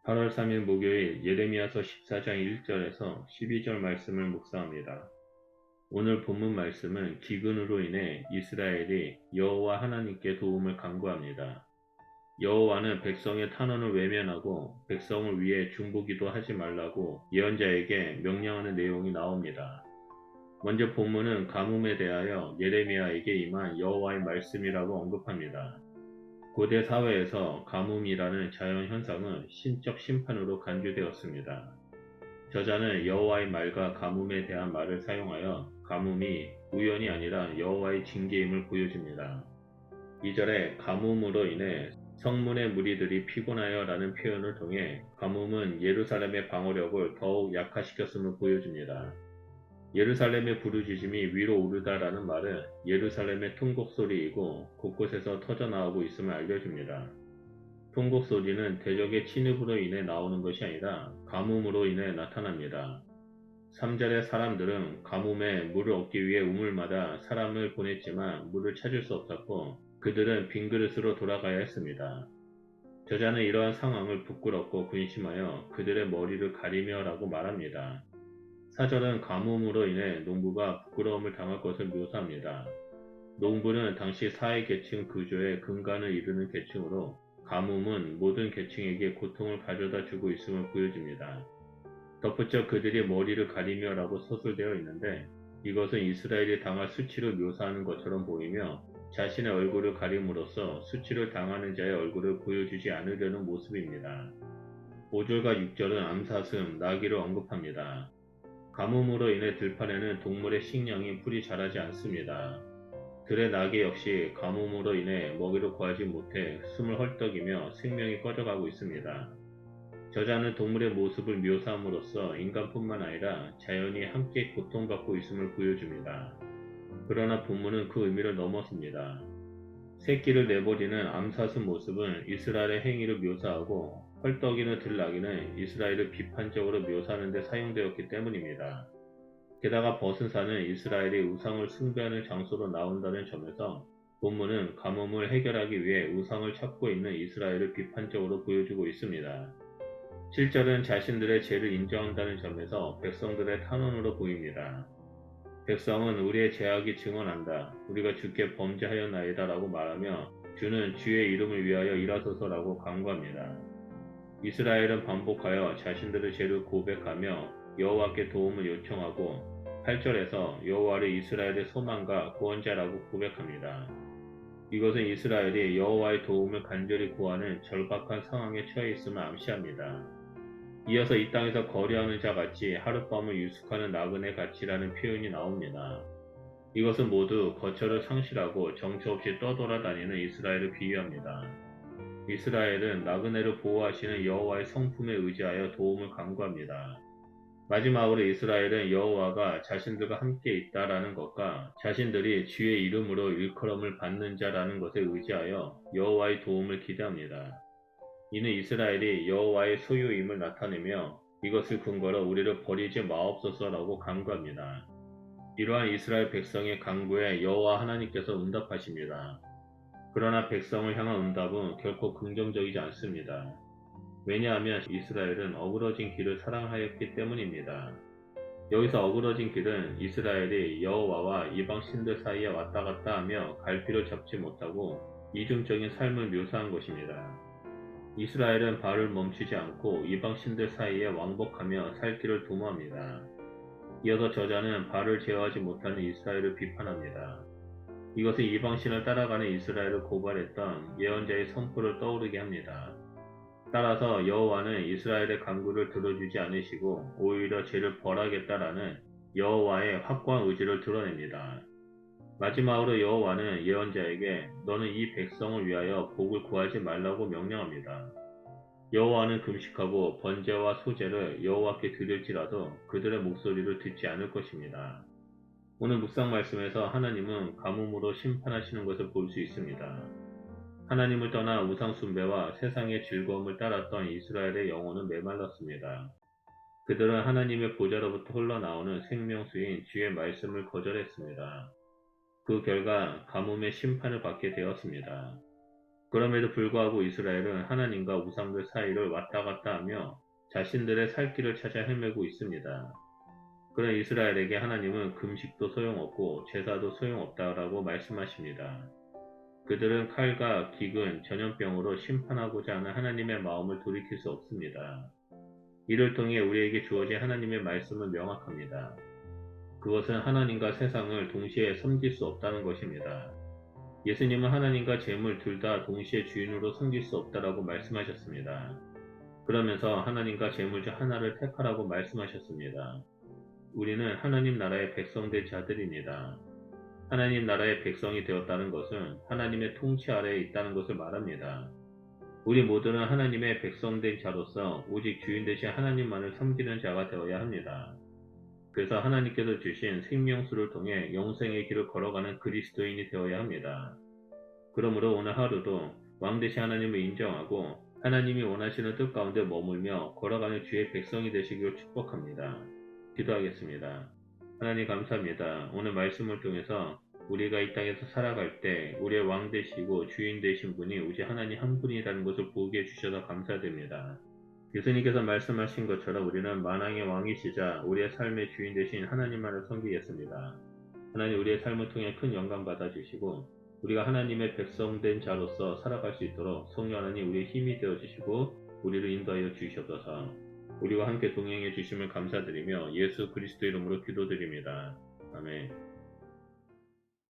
8월 3일 목요일 예레미야서 14장 1절에서 12절 말씀을 묵상합니다. 오늘 본문 말씀은 기근으로 인해 이스라엘이 여호와 하나님께 도움을 간구합니다. 여호와는 백성의 탄원을 외면하고 백성을 위해 중보기도 하지 말라고 예언자에게 명령하는 내용이 나옵니다. 먼저 본문은 가뭄에 대하여 예레미야에게 임한 여호와의 말씀이라고 언급합니다. 고대 사회에서 가뭄이라는 자연현상은 신적 심판으로 간주되었습니다. 저자는 여호와의 말과 가뭄에 대한 말을 사용하여 가뭄이 우연이 아니라 여호와의 징계임을 보여줍니다. 2절에 가뭄으로 인해 성문의 무리들이 피곤하여 라는 표현을 통해 가뭄은 예루살렘의 방어력을 더욱 약화시켰음을 보여줍니다. 예루살렘의 부르짖음이 위로 오르다라는 말은 예루살렘의 통곡 소리이고 곳곳에서 터져나오고 있음을 알려줍니다. 통곡 소리는 대적의 침입으로 인해 나오는 것이 아니라 가뭄으로 인해 나타납니다. 3절의 사람들은 가뭄에 물을 얻기 위해 우물마다 사람을 보냈지만 물을 찾을 수 없었고 그들은 빈 그릇으로 돌아가야 했습니다. 저자는 이러한 상황을 부끄럽고 근심하여 그들의 머리를 가리며 라고 말합니다. 4절은 가뭄으로 인해 농부가 부끄러움을 당할 것을 묘사합니다. 농부는 당시 사회계층 구조의 근간을 이루는 계층으로 가뭄은 모든 계층에게 고통을 가져다 주고 있음을 보여줍니다. 덧붙여 그들이 머리를 가리며 라고 서술되어 있는데 이것은 이스라엘이 당할 수치를 묘사하는 것처럼 보이며 자신의 얼굴을 가림으로써 수치를 당하는 자의 얼굴을 보여주지 않으려는 모습입니다. 5절과 6절은 암사슴, 나귀를 언급합니다. 가뭄으로 인해 들판에는 동물의 식량이 풀이 자라지 않습니다. 들의 나귀 역시 가뭄으로 인해 먹이를 구하지 못해 숨을 헐떡이며 생명이 꺼져가고 있습니다. 저자는 동물의 모습을 묘사함으로써 인간뿐만 아니라 자연이 함께 고통받고 있음을 보여줍니다. 그러나 본문은 그 의미를 넘어섭니다. 새끼를 내버리는 암사슴 모습은 이스라엘의 행위를 묘사하고 헐떡이는 들나귀는 이스라엘을 비판적으로 묘사하는 데 사용되었기 때문입니다. 게다가 벗은 산은 이스라엘이 우상을 숭배하는 장소로 나온다는 점에서 본문은 가뭄을 해결하기 위해 우상을 찾고 있는 이스라엘을 비판적으로 보여주고 있습니다. 7절은 자신들의 죄를 인정한다는 점에서 백성들의 탄원으로 보입니다. 백성은 우리의 죄악이 증언한다. 우리가 주께 범죄하였나이다 라고 말하며 주는 주의 이름을 위하여 일하소서라고 간구합니다. 이스라엘은 반복하여 자신들의 죄를 고백하며 여호와께 도움을 요청하고 8절에서 여호와를 이스라엘의 소망과 구원자라고 고백합니다. 이것은 이스라엘이 여호와의 도움을 간절히 구하는 절박한 상황에 처해 있음을 암시합니다. 이어서 이 땅에서 거류하는 자 같이 하룻밤을 유숙하는 나그네 같이라는 표현이 나옵니다. 이것은 모두 거처를 상실하고 정처 없이 떠돌아다니는 이스라엘을 비유합니다. 이스라엘은 나그네를 보호하시는 여호와의 성품에 의지하여 도움을 간구합니다. 마지막으로 이스라엘은 여호와가 자신들과 함께 있다라는 것과 자신들이 주의 이름으로 일컬음을 받는 자라는 것에 의지하여 여호와의 도움을 기대합니다. 이는 이스라엘이 여호와의 소유임을 나타내며 이것을 근거로 우리를 버리지 마옵소서라고 간구합니다. 이러한 이스라엘 백성의 간구에 여호와 하나님께서 응답하십니다. 그러나 백성을 향한 응답은 결코 긍정적이지 않습니다. 왜냐하면 이스라엘은 어그러진 길을 사랑하였기 때문입니다. 여기서 어그러진 길은 이스라엘이 여호와와 이방 신들 사이에 왔다 갔다 하며 갈피를 잡지 못하고 이중적인 삶을 묘사한 것입니다. 이스라엘은 발을 멈추지 않고 이방 신들 사이에 왕복하며 살 길을 도모합니다. 이어서 저자는 발을 제어하지 못하는 이스라엘을 비판합니다. 이것은 이방신을 따라가는 이스라엘을 고발했던 예언자의 선포를 떠오르게 합니다. 따라서 여호와는 이스라엘의 간구를 들어주지 않으시고 오히려 죄를 벌하겠다라는 여호와의 확고한 의지를 드러냅니다. 마지막으로 여호와는 예언자에게 너는 이 백성을 위하여 복을 구하지 말라고 명령합니다. 여호와는 금식하고 번제와 소제를 여호와께 드릴지라도 그들의 목소리를 듣지 않을 것입니다. 오늘 묵상 말씀에서 하나님은 가뭄으로 심판하시는 것을 볼 수 있습니다. 하나님을 떠나 우상 숭배와 세상의 즐거움을 따랐던 이스라엘의 영혼은 메말랐습니다. 그들은 하나님의 보좌로부터 흘러나오는 생명수인 주의 말씀을 거절했습니다. 그 결과 가뭄의 심판을 받게 되었습니다. 그럼에도 불구하고 이스라엘은 하나님과 우상들 사이를 왔다 갔다 하며 자신들의 살 길을 찾아 헤매고 있습니다. 그런 이스라엘에게 하나님은 금식도 소용없고 제사도 소용없다라고 말씀하십니다. 그들은 칼과 기근, 전염병으로 심판하고자 하는 하나님의 마음을 돌이킬 수 없습니다. 이를 통해 우리에게 주어진 하나님의 말씀은 명확합니다. 그것은 하나님과 세상을 동시에 섬길 수 없다는 것입니다. 예수님은 하나님과 재물 둘 다 동시에 주인으로 섬길 수 없다라고 말씀하셨습니다. 그러면서 하나님과 재물 중 하나를 택하라고 말씀하셨습니다. 우리는 하나님 나라의 백성된 자들입니다. 하나님 나라의 백성이 되었다는 것은 하나님의 통치 아래에 있다는 것을 말합니다. 우리 모두는 하나님의 백성된 자로서 오직 주인 되신 하나님만을 섬기는 자가 되어야 합니다. 그래서 하나님께서 주신 생명수를 통해 영생의 길을 걸어가는 그리스도인이 되어야 합니다. 그러므로 오늘 하루도 왕 되신 하나님을 인정하고 하나님이 원하시는 뜻 가운데 머물며 걸어가는 주의 백성이 되시기를 축복합니다. 기도하겠습니다. 하나님 감사합니다. 오늘 말씀을 통해서 우리가 이 땅에서 살아갈 때 우리의 왕 되시고 주인 되신 분이 오직 하나님 한 분이라는 것을 보게 해주셔서 감사드립니다. 예수님께서 말씀하신 것처럼 우리는 만왕의 왕이시자 우리의 삶의 주인 되신 하나님만을 섬기겠습니다. 하나님 우리의 삶을 통해 큰 영광 받아주시고 우리가 하나님의 백성된 자로서 살아갈 수 있도록 성령 하나님 우리의 힘이 되어주시고 우리를 인도하여 주시옵소서. 우리와 함께 동행해 주심을 감사드리며 예수 그리스도 이름으로 기도드립니다. 아멘.